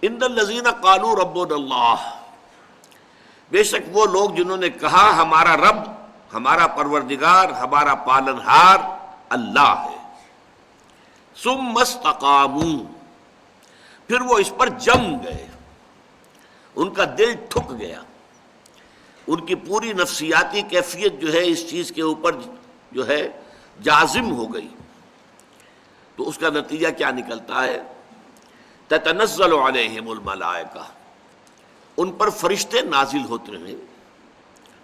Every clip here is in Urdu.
ان الذین قالوا ربنا اللہ، بے شک وہ لوگ جنہوں نے کہا ہمارا رب، ہمارا پروردگار، ہمارا پالنہار اللہ ہے، ثم استقاموا، پھر وہ اس پر جم گئے، ان کا دل ٹھک گیا، ان کی پوری نفسیاتی کیفیت جو ہے اس چیز کے اوپر جو ہے جازم ہو گئی، تو اس کا نتیجہ کیا نکلتا ہے؟ تتنزل علیہم الملائکہ، ان پر فرشتے نازل ہوتے ہیں،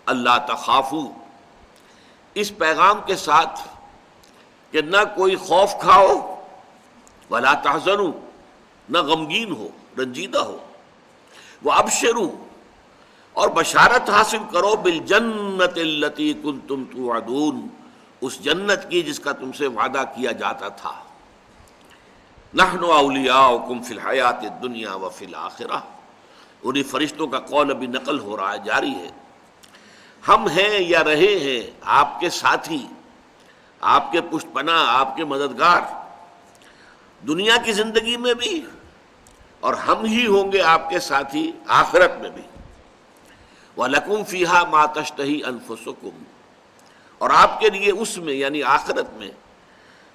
اللہ تخافوا، اس پیغام کے ساتھ کہ نہ کوئی خوف کھاؤ، ولا تحزنوا، نہ غمگین ہو، رنجیدہ ہو، وابشروا، اور بشارت حاصل کرو، بالجنت التی کنتم توعدون، اس جنت کی جس کا تم سے وعدہ کیا جاتا تھا، نحن اولیاؤکم فی الحیات الدنیا وفی الآخرہ، انہی فرشتوں کا قول ابھی نقل ہو رہا ہے، جاری ہے، ہم ہیں یا رہے ہیں آپ کے ساتھی، آپ کے پشت پناہ، آپ کے مددگار، دنیا کی زندگی میں بھی، اور ہم ہی ہوں گے آپ کے ساتھی آخرت میں بھی، وَلَكُمْ فِيهَا مَا تَشْتَهِي أَنفُسُكُمْ، اور آپ کے لیے اس میں یعنی آخرت میں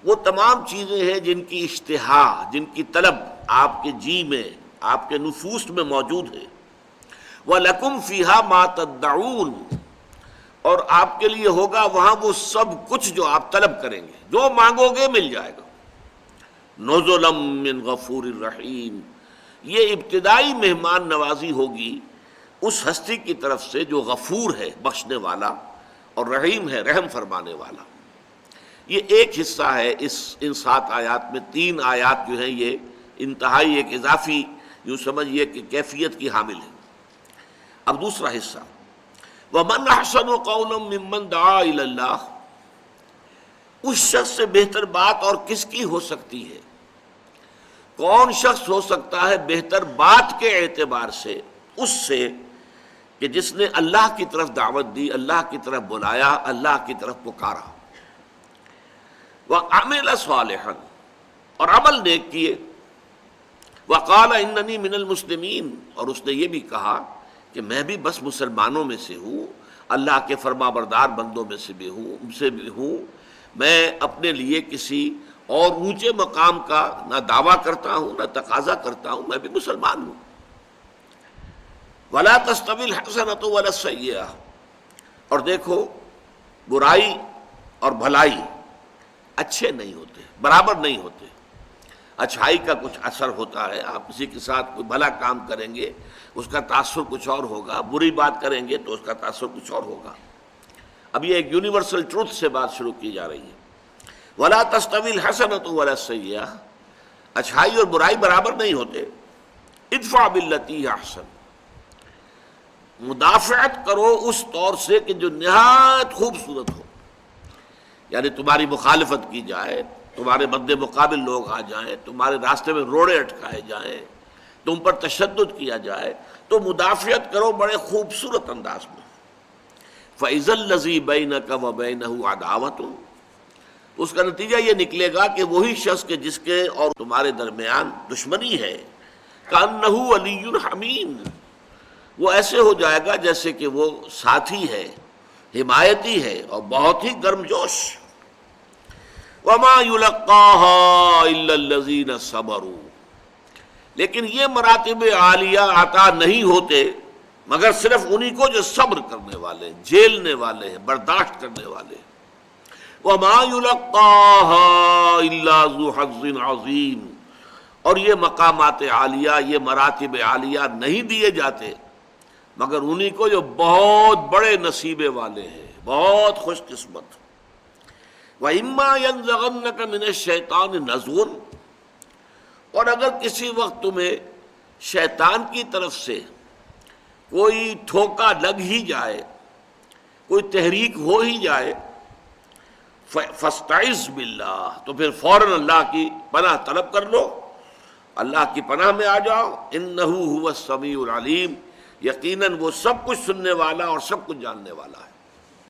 وہ تمام چیزیں ہیں جن کی اشتہا، جن کی طلب آپ کے جی میں، آپ کے نفوس میں موجود ہے، وَلَكُمْ فِيهَا مَا تَدَّعُونَ، اور آپ کے لیے ہوگا وہاں وہ سب کچھ جو آپ طلب کریں گے، جو مانگو گے مل جائے گا، نُزُلًا مِّن غَفُورٍ رَحِيمٍ، یہ ابتدائی مہمان نوازی ہوگی اس ہستی کی طرف سے جو غفور ہے، بخشنے والا، اور رحیم ہے، رحم فرمانے والا۔ یہ ایک حصہ ہے ان 7 آیات میں، 3 آیات جو ہیں یہ انتہائی ایک اضافی یوں سمجھیے کہ کیفیت کی حامل ہے۔ اب دوسرا حصہ، وَمَنْ أَحْسَنُ قَوْلًا مِّمَّنْ دَعَا إِلَى اللَّهِ، اس شخص سے بہتر بات اور کس کی ہو سکتی ہے؟ کون شخص ہو سکتا ہے بہتر بات کے اعتبار سے اس سے کہ جس نے اللہ کی طرف دعوت دی، اللہ کی طرف بلایا، اللہ کی طرف پکارا، وَعَمِلَ صَالِحًا، اور عمل نیک کیے، وَقَالَ إِنَّنِي مِنَ الْمُسْلِمِينَ، اور اس نے یہ بھی کہا کہ میں بھی بس مسلمانوں میں سے ہوں، اللہ کے فرما بردار بندوں میں سے بھی ہوں، میں اپنے لیے کسی اور اونچے مقام کا نہ دعویٰ کرتا ہوں نہ تقاضا کرتا ہوں، میں بھی مسلمان ہوں۔ وَلَا تَسْتَوِي الْحَسَنَةُ وَلَا السَّيِّئَةُ، اور دیکھو برائی اور بھلائی اچھے نہیں ہوتے، برابر نہیں ہوتے، اچھائی کا کچھ اثر ہوتا ہے، آپ کسی کے ساتھ کوئی بھلا کام کریں گے اس کا تاثر کچھ اور ہوگا، بری بات کریں گے تو اس کا تاثر کچھ اور ہوگا۔ اب یہ ایک یونیورسل ٹروتھ سے بات شروع کی جا رہی ہے، وَلَا تَسْتَوِي الْحَسَنَةُ وَلَا السَّيِّئَةُ، اچھائی اور برائی برابر نہیں ہوتے، ادفع باللتی ہی احسن، مدافعت کرو اس طور سے کہ جو نہایت خوبصورت ہو، یعنی تمہاری مخالفت کی جائے، تمہارے مد مقابل لوگ آ جائیں، تمہارے راستے میں روڑے اٹکائے جائیں، تم پر تشدد کیا جائے، تو مدافعت کرو بڑے خوبصورت انداز میں۔ فَإِذَا الَّذِي بَيْنَكَ وَبَيْنَهُ عَدَاوَةٌ، اس کا نتیجہ یہ نکلے گا کہ وہی شخص کے جس کے اور تمہارے درمیان دشمنی ہے، كَأَنَّهُ وَلِيٌّ حَمِيمٌ، وہ ایسے ہو جائے گا جیسے کہ وہ ساتھی ہے، حمایتی ہے اور بہت ہی گرم جوش۔ وَمَا يُلَقَّاهَا إِلَّا الَّذِينَ صَبَرُوا، لیکن یہ مراتب عالیہ عطا نہیں ہوتے مگر صرف انہی کو جو صبر کرنے والے، جھیلنے والے ہیں، برداشت کرنے والے ہیں۔ وَمَا يُلَقَّاهَا إِلَّا ذُو حَظٍّ عَظِيمٍ، اور یہ مقامات عالیہ، یہ مراتب عالیہ نہیں دیے جاتے مگر انہی کو جو بہت بڑے نصیبے والے ہیں، بہت خوش قسمت۔ وَإِمَّا يَنزَغَنَّكَ مِنَ الشَّيْطَانِ نَزْغٌ، اور اگر کسی وقت تمہیں شیطان کی طرف سے کوئی ٹھوکا لگ ہی جائے، کوئی تحریک ہو ہی جائے، فَاسْتَعِذْ بِاللَّهِ، تو پھر فوراً اللہ کی پناہ طلب کر لو، اللہ کی پناہ میں آ جاؤ، إِنَّهُ هُوَ السَّمِيعُ الْعَلِيمُ، یقیناً وہ سب کچھ سننے والا اور سب کچھ جاننے والا ہے۔